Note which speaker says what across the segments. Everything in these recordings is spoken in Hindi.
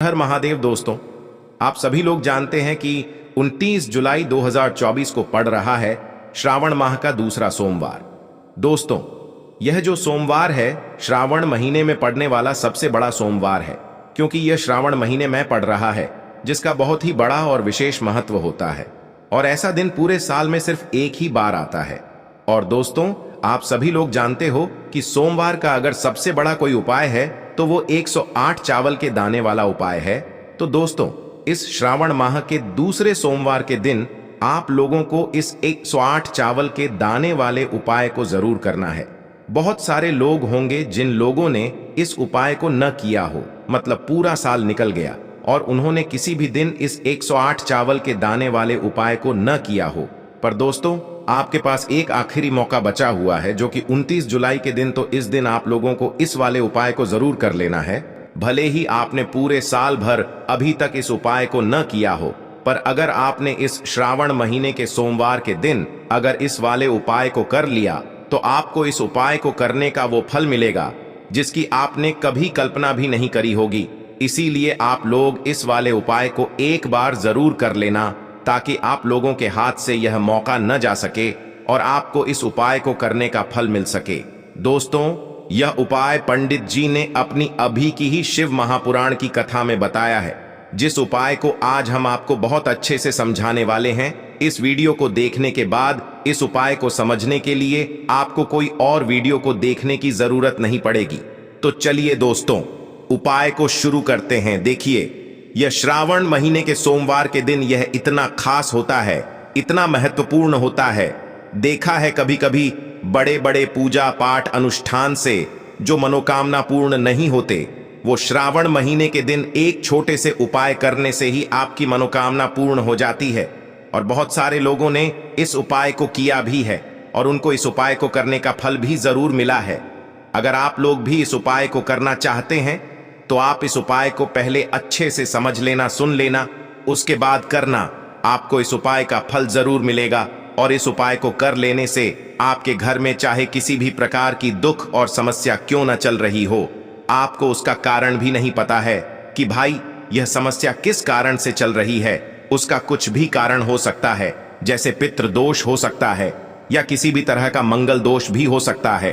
Speaker 1: हर महादेव। दोस्तों, आप सभी लोग जानते हैं कि 29 जुलाई 2024 को पड़ रहा है श्रावण माह का दूसरा सोमवार। दोस्तों, यह जो सोमवार है श्रावण महीने में पड़ने वाला सबसे बड़ा सोमवार है, क्योंकि यह श्रावण महीने में पड़ रहा है, जिसका बहुत ही बड़ा और विशेष महत्व होता है। और ऐसा दिन पूरे साल में सिर्फ एक ही बार आता है। और दोस्तों, आप सभी लोग जानते हो कि सोमवार का अगर सबसे बड़ा कोई उपाय है तो वो 108 चावल के दाने वाला उपाय है। तो दोस्तों, इस श्रावण माह के दूसरे सोमवार के दिन आप लोगों को इस 108 चावल के दाने वाले उपाय को जरूर करना है। बहुत सारे लोग होंगे जिन लोगों ने इस उपाय को न किया हो, मतलब पूरा साल निकल गया और उन्होंने किसी भी दिन इस 108 चावल के दाने वाले उपाय को न किया हो। पर दोस्तों, आपके पास एक आखिरी मौका बचा हुआ है, जो कि 29 जुलाई के दिन। तो इस दिन आप लोगों को इस वाले उपाय को जरूर कर लेना है। भले ही आपने पूरे साल भर अभी तक इस उपाय को न किया हो, पर अगर आपने इस श्रावण महीने के सोमवार के दिन अगर इस वाले उपाय को कर लिया तो आपको इस उपाय को करने का वो फल मिलेगा जिसकी आपने कभी कल्पना भी नहीं करी होगी। इसीलिए आप लोग इस वाले उपाय को एक बार जरूर कर लेना, ताकि आप लोगों के हाथ से यह मौका न जा सके और आपको इस उपाय को करने का फल मिल सके। दोस्तों, यह उपाय पंडित जी ने अपनी अभी की ही शिव महापुराण की कथा में बताया है, जिस उपाय को आज हम आपको बहुत अच्छे से समझाने वाले हैं। इस वीडियो को देखने के बाद इस उपाय को समझने के लिए आपको कोई और वीडियो को देखने की जरूरत नहीं पड़ेगी। तो चलिए दोस्तों, उपाय को शुरू करते हैं। देखिए, यह श्रावण महीने के सोमवार के दिन यह इतना खास होता है, इतना महत्वपूर्ण होता है। देखा है कभी कभी बड़े बड़े पूजा पाठ अनुष्ठान से जो मनोकामना पूर्ण नहीं होते, वो श्रावण महीने के दिन एक छोटे से उपाय करने से ही आपकी मनोकामना पूर्ण हो जाती है। और बहुत सारे लोगों ने इस उपाय को किया भी है और उनको इस उपाय को करने का फल भी जरूर मिला है। अगर आप लोग भी इस उपाय को करना चाहते हैं तो आप इस उपाय को पहले अच्छे से समझ लेना, सुन लेना, उसके बाद करना। आपको इस उपाय का फल जरूर मिलेगा और इस उपाय को कर लेने से आपके घर में चाहे किसी भी प्रकार की दुख और समस्या क्यों न चल रही हो, आपको उसका कारण भी नहीं पता है कि भाई यह समस्या किस कारण से चल रही है। उसका कुछ भी कारण हो सकता है, जैसे पितृ दोष हो सकता है या किसी भी तरह का मंगल दोष भी हो सकता है।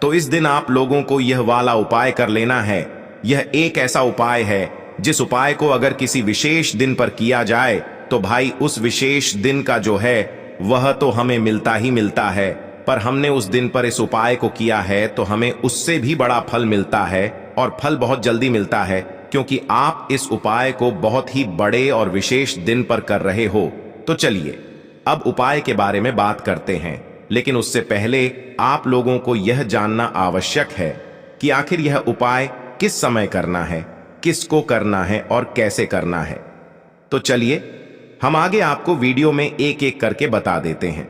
Speaker 1: तो इस दिन आप लोगों को यह वाला उपाय कर लेना है। यह एक ऐसा उपाय है जिस उपाय को अगर किसी विशेष दिन पर किया जाए तो भाई उस विशेष दिन का जो है वह तो हमें मिलता ही मिलता है, पर हमने उस दिन पर इस उपाय को किया है तो हमें उससे भी बड़ा फल मिलता है और फल बहुत जल्दी मिलता है, क्योंकि आप इस उपाय को बहुत ही बड़े और विशेष दिन पर कर रहे हो। तो चलिए अब उपाय के बारे में बात करते हैं, लेकिन उससे पहले आप लोगों को यह जानना आवश्यक है कि आखिर यह उपाय किस समय करना है, किसको करना है और कैसे करना है। तो चलिए हम आगे आपको वीडियो में एक एक करके बता देते हैं।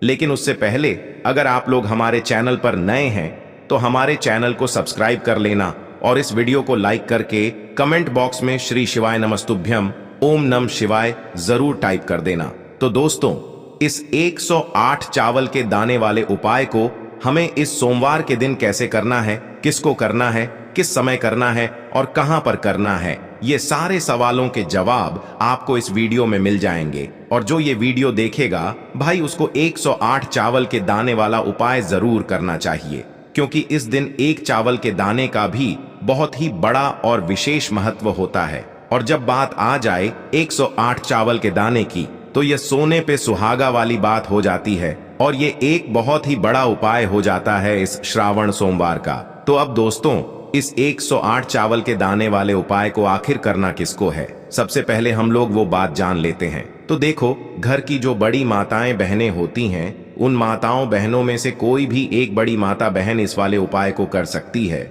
Speaker 1: लेकिन उससे पहले अगर आप लोग हमारे चैनल पर नए हैं तो हमारे चैनल को सब्सक्राइब कर लेना और इस वीडियो को लाइक करके कमेंट बॉक्स में श्री शिवाय नमस्तुभ्यम ओम नम शिवाय जरूर टाइप कर देना। तो दोस्तों, इस 108 चावल के दाने वाले उपाय को हमें इस सोमवार के दिन कैसे करना है, किसको करना है, किस समय करना है और कहां पर करना है, ये सारे सवालों के जवाब आपको इस वीडियो में मिल जाएंगे। और जो ये वीडियो देखेगा भाई, उसको 108 चावल के दाने वाला उपाय जरूर करना चाहिए, क्योंकि इस दिन एक चावल के दाने का भी बहुत ही बड़ा और विशेष महत्व होता है। और जब बात आ जाए 108 चावल के दाने की, तो यह सोने पे सुहागा वाली बात हो जाती है और ये एक बहुत ही बड़ा उपाय हो जाता है इस श्रावण सोमवार का। तो अब दोस्तों, इस 108 चावल के दाने वाले उपाय को आखिर करना किसको है, सबसे पहले हम लोग वो बात जान लेते हैं। तो देखो, घर की जो बड़ी माताएं बहनें होती हैं, उन माताओं बहनों में से कोई भी एक बड़ी माता बहन इस वाले उपाय को कर सकती है।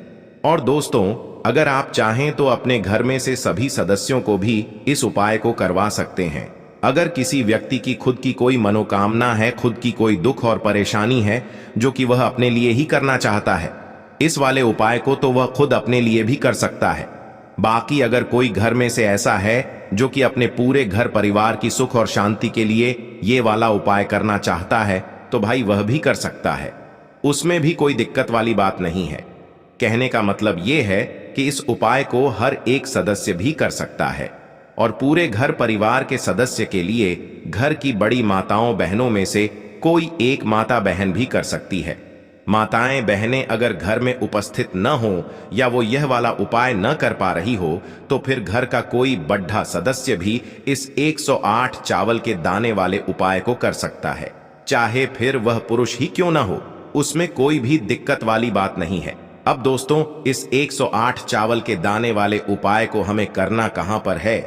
Speaker 1: और दोस्तों, अगर आप चाहें तो अपने घर में से सभी सदस्यों को भी इस उपाय को करवा सकते हैं। अगर किसी व्यक्ति की खुद की कोई मनोकामना है, खुद की कोई दुख और परेशानी है जो कि वह अपने लिए ही करना चाहता है, इस वाले उपाय को तो वह खुद अपने लिए भी कर सकता है। बाकी अगर कोई घर में से ऐसा है जो कि अपने पूरे घर परिवार की सुख और शांति के लिए ये वाला उपाय करना चाहता है, तो भाई वह भी कर सकता है। उसमें भी कोई दिक्कत वाली बात नहीं है। कहने का मतलब ये है कि इस उपाय को हर एक सदस्य भी कर सकता है और पूरे घर परिवार के सदस्य के लिए घर की बड़ी माताओं बहनों में से कोई एक माता बहन भी कर सकती है। माताएं बहनें अगर घर में उपस्थित न हो या वो यह वाला उपाय न कर पा रही हो तो फिर घर का कोई बड्ढा सदस्य भी इस 108 चावल के दाने वाले उपाय को कर सकता है, चाहे फिर वह पुरुष ही क्यों ना हो। उसमें कोई भी दिक्कत वाली बात नहीं है। अब दोस्तों, इस 108 चावल के दाने वाले उपाय को हमें करना कहां पर है?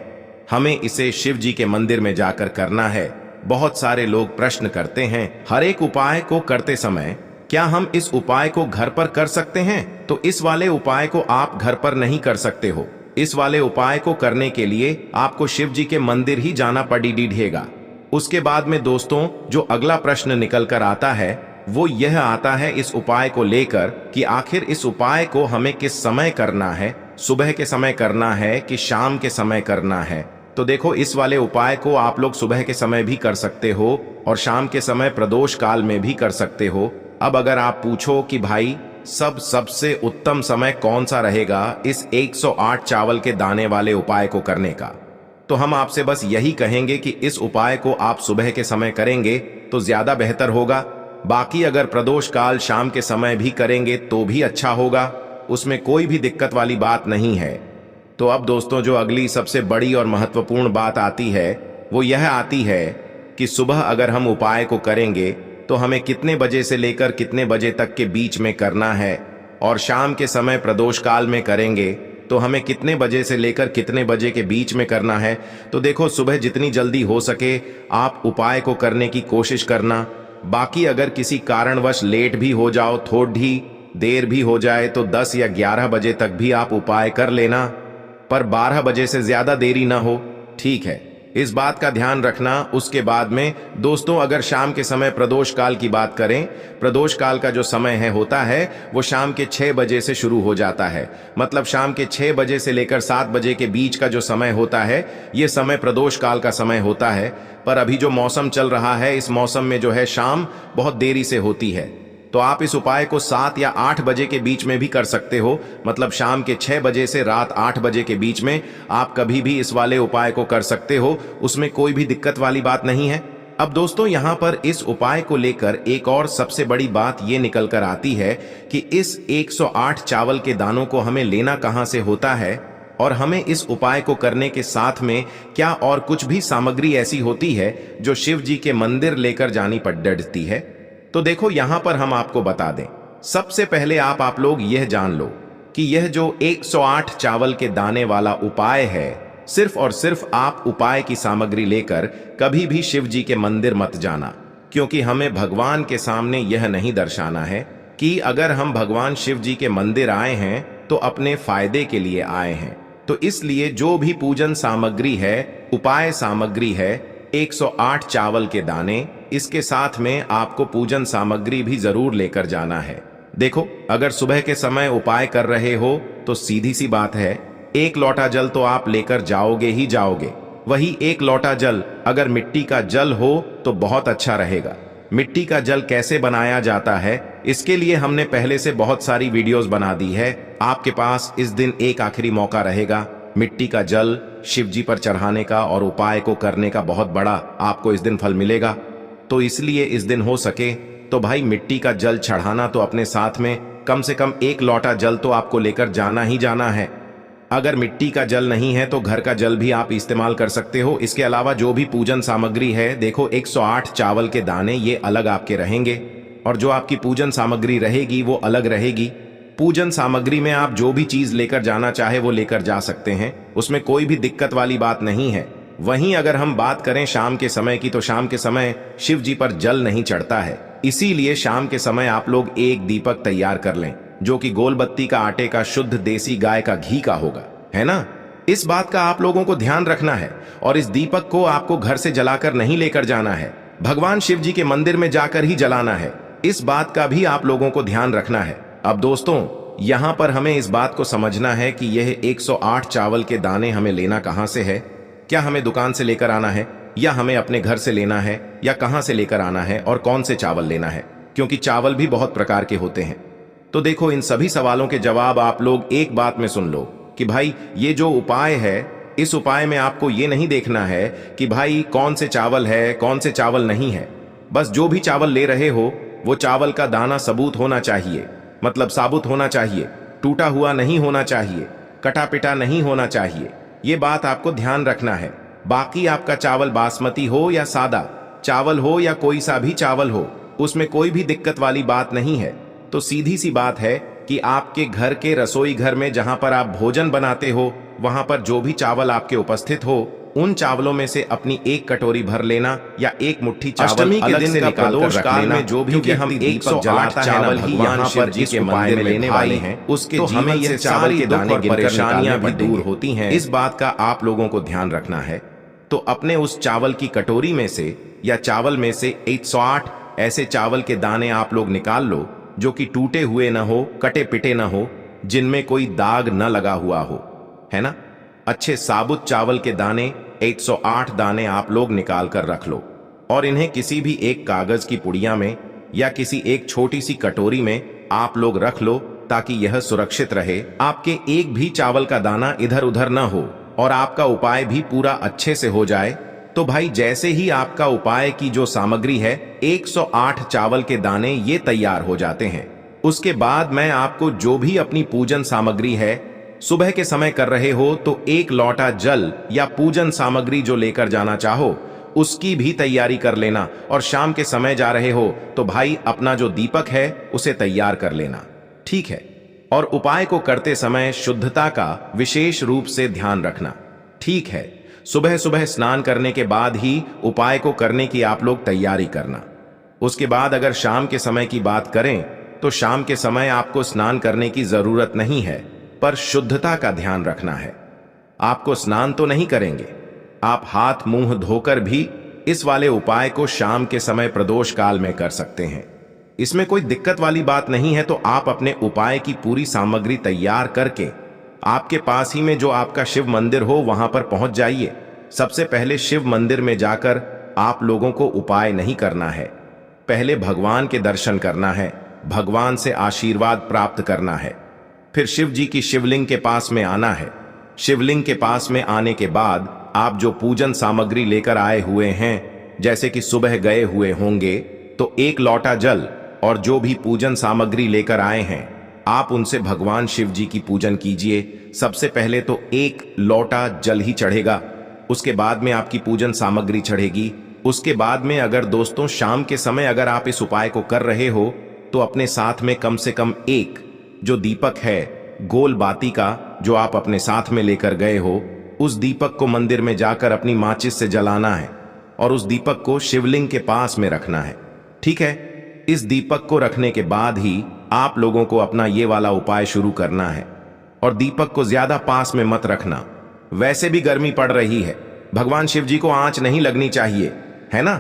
Speaker 1: हमें इसे शिव जी के मंदिर में जाकर करना है। बहुत सारे लोग प्रश्न करते हैं, हर एक उपाय को करते समय क्या हम इस उपाय को घर पर कर सकते हैं? तो इस वाले उपाय को आप घर पर नहीं कर सकते हो। इस वाले उपाय को करने के लिए आपको शिव जी के मंदिर ही जाना पड़ेगा। उसके बाद में दोस्तों, जो अगला प्रश्न निकल कर आता है वो यह आता है इस उपाय को लेकर कि आखिर इस उपाय को हमें किस समय करना है, सुबह के समय करना है कि शाम के समय करना है? तो देखो, इस वाले उपाय को आप लोग सुबह के समय भी कर सकते हो और शाम के समय प्रदोष काल में भी कर सकते हो। अब अगर आप पूछो कि भाई सबसे उत्तम समय कौन सा रहेगा इस 108 चावल के दाने वाले उपाय को करने का, तो हम आपसे बस यही कहेंगे कि इस उपाय को आप सुबह के समय करेंगे तो ज्यादा बेहतर होगा। बाकी अगर प्रदोष काल शाम के समय भी करेंगे तो भी अच्छा होगा, उसमें कोई भी दिक्कत वाली बात नहीं है। तो अब दोस्तों, जो अगली सबसे बड़ी और महत्वपूर्ण बात आती है वो यह आती है कि सुबह अगर हम उपाय को करेंगे तो हमें कितने बजे से लेकर कितने बजे तक के बीच में करना है, और शाम के समय प्रदोष काल में करेंगे तो हमें कितने बजे से लेकर कितने बजे के बीच में करना है। तो देखो, सुबह जितनी जल्दी हो सके आप उपाय को करने की कोशिश करना। बाकी अगर किसी कारणवश लेट भी हो जाओ, थोड़ी देर भी हो जाए तो 10 या 11 बजे तक भी आप उपाय कर लेना, पर 12 बजे से ज्यादा देरी ना हो, ठीक है? इस बात का ध्यान रखना। उसके बाद में दोस्तों, अगर शाम के समय प्रदोष काल की बात करें, प्रदोष काल का जो समय होता है वो शाम के 6 बजे से शुरू हो जाता है। मतलब शाम के 6 बजे से लेकर 7 बजे के बीच का जो समय होता है ये समय प्रदोष काल का समय होता है। पर अभी जो मौसम चल रहा है, इस मौसम में जो है शाम बहुत देरी से होती है, तो आप इस उपाय को 7 या 8 बजे के बीच में भी कर सकते हो। मतलब शाम के 6 बजे से रात 8 बजे के बीच में आप कभी भी इस वाले उपाय को कर सकते हो, उसमें कोई भी दिक्कत वाली बात नहीं है। अब दोस्तों, यहाँ पर इस उपाय को लेकर एक और सबसे बड़ी बात ये निकल कर आती है कि इस 108 चावल के दानों को हमें लेना कहाँ से होता है, और हमें इस उपाय को करने के साथ में क्या और कुछ भी सामग्री ऐसी होती है जो शिव जी के मंदिर लेकर जानी पड़ती है। तो देखो, यहां पर हम आपको बता दें। सबसे पहले आप लोग यह जान लो कि यह जो 108 चावल के दाने वाला उपाय है, सिर्फ और सिर्फ आप उपाय की सामग्री लेकर कभी भी शिव जी के मंदिर मत जाना, क्योंकि हमें भगवान के सामने यह नहीं दर्शाना है कि अगर हम भगवान शिव जी के मंदिर आए हैं तो अपने फायदे के लिए आए हैं। तो इसलिए जो भी पूजन सामग्री है, उपाय सामग्री है, 108 चावल के दाने, इसके साथ में आपको पूजन सामग्री भी जरूर लेकर जाना है। देखो, अगर सुबह के समय उपाय कर रहे हो तो सीधी सी बात है, 1 लोटा जल तो आप लेकर जाओगे ही जाओगे। वही 1 लोटा जल अगर मिट्टी का जल हो तो बहुत अच्छा रहेगा। मिट्टी का जल कैसे बनाया जाता है, इसके लिए हमने पहले से बहुत सारी वीडियोस बना दी है। आपके पास इस दिन एक आखिरी मौका रहेगा मिट्टी का जल शिव जी पर चढ़ाने का और उपाय को करने का। बहुत बड़ा आपको इस दिन फल मिलेगा। तो इसलिए इस दिन हो सके तो भाई मिट्टी का जल चढ़ाना तो अपने साथ में कम से कम 1 लोटा जल तो आपको लेकर जाना ही जाना है। अगर मिट्टी का जल नहीं है तो घर का जल भी आप इस्तेमाल कर सकते हो। इसके अलावा जो भी पूजन सामग्री है, देखो 108 चावल के दाने ये अलग आपके रहेंगे और जो आपकी पूजन सामग्री रहेगी वो अलग रहेगी। पूजन सामग्री में आप जो भी चीज लेकर जाना चाहे वो लेकर जा सकते हैं, उसमें कोई भी दिक्कत वाली बात नहीं है। वहीं अगर हम बात करें शाम के समय की, तो शाम के समय शिव जी पर जल नहीं चढ़ता है, इसीलिए शाम के समय आप लोग एक दीपक तैयार कर लें जो कि गोलबत्ती का आटे का शुद्ध देसी गाय का घी का होगा, है ना। इस बात का आप लोगों को ध्यान रखना है और इस दीपक को आपको घर से जलाकर नहीं लेकर जाना है, भगवान शिव जी के मंदिर में जाकर ही जलाना है। इस बात का भी आप लोगों को ध्यान रखना है। अब दोस्तों, यहां पर हमें इस बात को समझना है कि यह 108 चावल के दाने हमें लेना कहां से है। क्या हमें दुकान से लेकर आना है या हमें अपने घर से लेना है या कहां से लेकर आना है और कौन से चावल लेना है, क्योंकि चावल भी बहुत प्रकार के होते हैं। तो देखो, इन सभी सवालों के जवाब आप लोग एक बात में सुन लो कि भाई ये जो उपाय है, इस उपाय में आपको ये नहीं देखना है कि भाई कौन से चावल है, कौन से चावल नहीं है। बस जो भी चावल ले रहे हो वो चावल का दाना सबूत होना चाहिए, मतलब साबुत होना चाहिए, टूटा हुआ नहीं होना चाहिए, कटा पिटा नहीं होना चाहिए। ये बात आपको ध्यान रखना है। बाकी आपका चावल बासमती हो या सादा चावल हो या कोई सा भी चावल हो, उसमें कोई भी दिक्कत वाली बात नहीं है। तो सीधी सी बात है कि आपके घर के रसोई घर में जहां पर आप भोजन बनाते हो, वहां पर जो भी चावल आपके उपस्थित हो, उन चावलों में से अपनी एक कटोरी भर लेना या एक मुट्ठी चावल अलग से निकाल कर रख लेना। जो भी हम 108 चावल ही यहाँ पर जिस उपाय में लेने वाले हैं, उसके तो हमें यह चावल के दाने गिनकर परेशानियां भी दूर होती हैं। इस बात का आप लोगों को ध्यान रखना है। तो अपने उस चावल की कटोरी में से या चावल में से 108 ऐसे चावल के दाने आप लोग निकाल लो जो कि टूटे हुए ना हो, कटे पिटे ना हो, जिनमें कोई दाग न लगा हुआ हो, है ना। अच्छे साबुत चावल के दाने 108 दाने आप लोग निकाल कर रख लो और इन्हें किसी भी एक कागज की पुड़िया में या किसी एक छोटी सी कटोरी में आप लोग रख लो ताकि यह सुरक्षित रहे, आपके एक भी चावल का दाना इधर उधर ना हो और आपका उपाय भी पूरा अच्छे से हो जाए। तो भाई जैसे ही आपका उपाय की जो सामग्री है 108 चावल के दाने ये तैयार हो जाते हैं, उसके बाद मैं आपको जो भी अपनी पूजन सामग्री है, सुबह के समय कर रहे हो तो एक लोटा जल या पूजन सामग्री जो लेकर जाना चाहो उसकी भी तैयारी कर लेना, और शाम के समय जा रहे हो तो भाई अपना जो दीपक है उसे तैयार कर लेना, ठीक है। और उपाय को करते समय शुद्धता का विशेष रूप से ध्यान रखना, ठीक है। सुबह सुबह स्नान करने के बाद ही उपाय को करने की आप लोग तैयारी करना। उसके बाद अगर शाम के समय की बात करें तो शाम के समय आपको स्नान करने की जरूरत नहीं है, पर शुद्धता का ध्यान रखना है। आपको स्नान तो नहीं करेंगे, आप हाथ मुंह धोकर भी इस वाले उपाय को शाम के समय प्रदोष काल में कर सकते हैं। इसमें कोई दिक्कत वाली बात नहीं है। तो आप अपने उपाय की पूरी सामग्री तैयार करके आपके पास ही में जो आपका शिव मंदिर हो वहां पर पहुंच जाइए। सबसे पहले शिव मंदिर में जाकर आप लोगों को उपाय नहीं करना है, पहले भगवान के दर्शन करना है, भगवान से आशीर्वाद प्राप्त करना है। फिर शिव जी की शिवलिंग के पास में आना है। शिवलिंग के पास में आने के बाद आप जो पूजन सामग्री लेकर आए हुए हैं, जैसे कि सुबह गए हुए होंगे तो एक लोटा जल और जो भी पूजन सामग्री लेकर आए हैं आप उनसे भगवान शिव जी की पूजन कीजिए। सबसे पहले तो एक लोटा जल ही चढ़ेगा, उसके बाद में आपकी पूजन सामग्री चढ़ेगी। उसके बाद में अगर दोस्तों शाम के समय अगर आप इस उपाय को कर रहे हो तो अपने साथ में कम से कम एक जो दीपक है गोल बाती का जो आप अपने साथ में लेकर गए हो, उस दीपक को मंदिर में जाकर अपनी माचिस से जलाना है और उस दीपक को शिवलिंग के पास में रखना है, ठीक है। इस दीपक को रखने के बाद ही आप लोगों को अपना ये वाला उपाय शुरू करना है और दीपक को ज्यादा पास में मत रखना। वैसे भी गर्मी पड़ रही है, भगवान शिव जी को आंच नहीं लगनी चाहिए, है ना।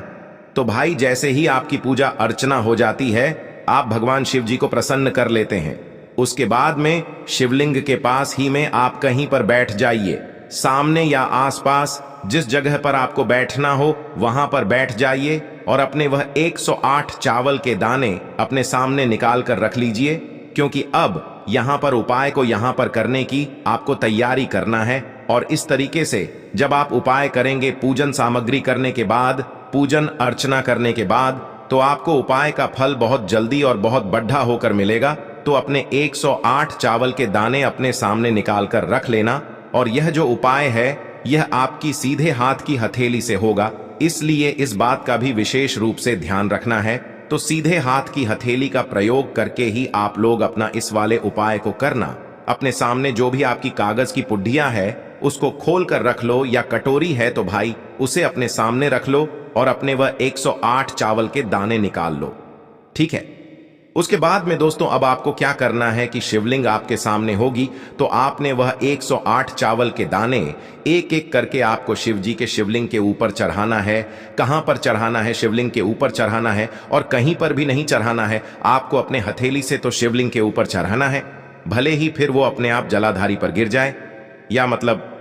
Speaker 1: तो भाई जैसे ही आपकी पूजा अर्चना हो जाती है आप भगवान शिव जी को प्रसन्न कर लेते हैं। उसके बाद में शिवलिंग के पास ही में आप कहीं पर बैठ जाइए, सामने या आसपास जिस जगह पर आपको बैठना हो वहां पर बैठ जाइए और अपने वह 108 चावल के दाने अपने सामने निकाल कर रख लीजिए, क्योंकि अब यहां पर उपाय को यहां पर करने की आपको तैयारी करना है। और इस तरीके से जब आप उपाय करेंगे, पूजन सामग्री करने के बाद, पूजन अर्चना करने के बाद, तो आपको उपाय का फल बहुत जल्दी और बहुत बढ़ा होकर मिलेगा। तो अपने 108 चावल के दाने अपने सामने निकाल कर रख लेना। और यह जो उपाय है यह आपकी सीधे हाथ की हथेली से होगा, इसलिए इस बात का भी विशेष रूप से ध्यान रखना है। तो सीधे हाथ की हथेली का प्रयोग करके ही आप लोग अपना इस वाले उपाय को करना। अपने सामने जो भी आपकी कागज की पुड्डियां है उसको खोल कर रख लो, या कटोरी है तो भाई उसे अपने सामने रख लो और अपने वह 108 चावल के दाने निकाल लो, ठीक है। उसके बाद में दोस्तों अब आपको क्या करना है कि शिवलिंग आपके सामने होगी तो आपने वह 108 चावल के दाने एक एक करके आपको शिव जी के शिवलिंग के ऊपर चढ़ाना है। कहां पर चढ़ाना है? शिवलिंग के ऊपर चढ़ाना है, और कहीं पर भी नहीं चढ़ाना है। आपको अपने हथेली से तो शिवलिंग के ऊपर चढ़ाना है, भले ही फिर वो अपने आप जलाधारी पर गिर जाए या मतलब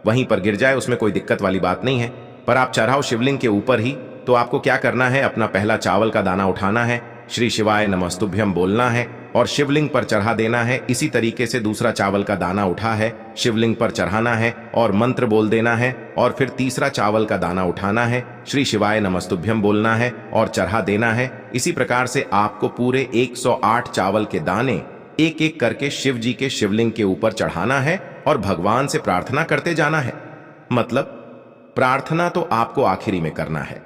Speaker 1: वहीं पर गिर जाए, उसमें कोई दिक्कत वाली बात नहीं है, पर आप चढ़ाओ शिवलिंग के ऊपर ही। तो आपको क्या करना है, अपना पहला चावल का दाना उठाना है, श्री शिवाय नमस्तुभ्यम बोलना है, और शिवलिंग पर चढ़ा देना है। इसी तरीके से दूसरा चावल का दाना उठा है, शिवलिंग पर चढ़ाना है और मंत्र बोल देना है। और फिर तीसरा चावल का दाना उठाना है, श्री शिवाय नमस्तुभ्यम बोलना है और चढ़ा देना है। इसी प्रकार से आपको पूरे 108 चावल के दाने एक एक करके शिव जी के शिवलिंग के ऊपर चढ़ाना है और भगवान से प्रार्थना करते जाना है। मतलब प्रार्थना तो आपको आखिरी में करना है,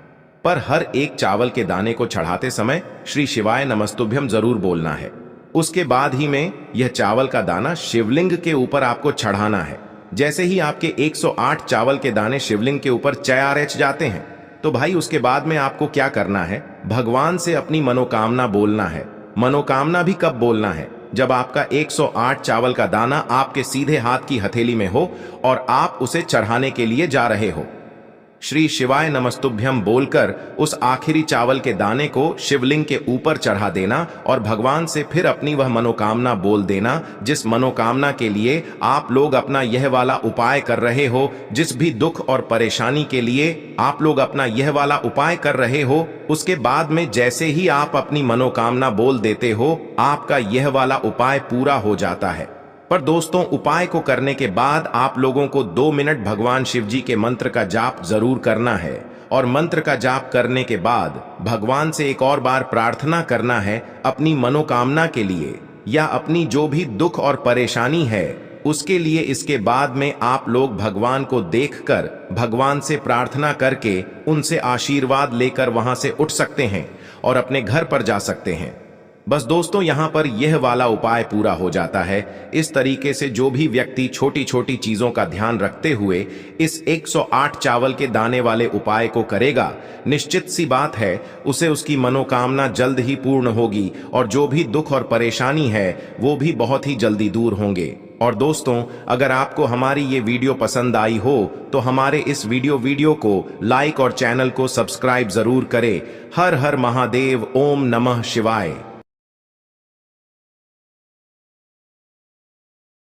Speaker 1: पर हर एक चावल के दाने को चढ़ाते समय श्री शिवाय नमस्तुभ्यम जरूर बोलना है। उसके बाद ही में यह चावल का दाना शिवलिंग के ऊपर आपको चढ़ाना है। जैसे ही आपके 108 चावल के दाने शिवलिंग के ऊपर चयारच जाते हैं, तो भाई उसके बाद में आपको क्या करना है, भगवान से अपनी मनोकामना बोलना है। मनोकामना भी कब बोलना है, जब आपका 108 चावल का दाना आपके सीधे हाथ की हथेली में हो और आप उसे चढ़ाने के लिए जा रहे हो। श्री शिवाय नमस्तुभ्यम बोलकर उस आखिरी चावल के दाने को शिवलिंग के ऊपर चढ़ा देना और भगवान से फिर अपनी वह मनोकामना बोल देना, जिस मनोकामना के लिए आप लोग अपना यह वाला उपाय कर रहे हो। जिस भी दुख और परेशानी के लिए आप लोग अपना यह वाला उपाय कर रहे हो, उसके बाद में जैसे ही आप अपनी मनोकामना बोल देते हो, आपका यह वाला उपाय पूरा हो जाता है। पर दोस्तों, उपाय को करने के बाद आप लोगों को 2 मिनट भगवान शिव जी के मंत्र का जाप जरूर करना है और मंत्र का जाप करने के बाद भगवान से एक और बार प्रार्थना करना है अपनी मनोकामना के लिए या अपनी जो भी दुख और परेशानी है उसके लिए। इसके बाद में आप लोग भगवान को देखकर भगवान से प्रार्थना करके उनसे आशीर्वाद लेकर वहां से उठ सकते हैं और अपने घर पर जा सकते हैं। बस दोस्तों, यहाँ पर यह वाला उपाय पूरा हो जाता है। इस तरीके से जो भी व्यक्ति छोटी छोटी चीजों का ध्यान रखते हुए इस 108 चावल के दाने वाले उपाय को करेगा, निश्चित सी बात है उसे उसकी मनोकामना जल्द ही पूर्ण होगी और जो भी दुख और परेशानी है वो भी बहुत ही जल्दी दूर होंगे। और दोस्तों, अगर आपको हमारी ये वीडियो पसंद आई हो तो हमारे इस वीडियो को लाइक और चैनल को सब्सक्राइब जरूर करें। हर हर महादेव, ओम नमः शिवाय।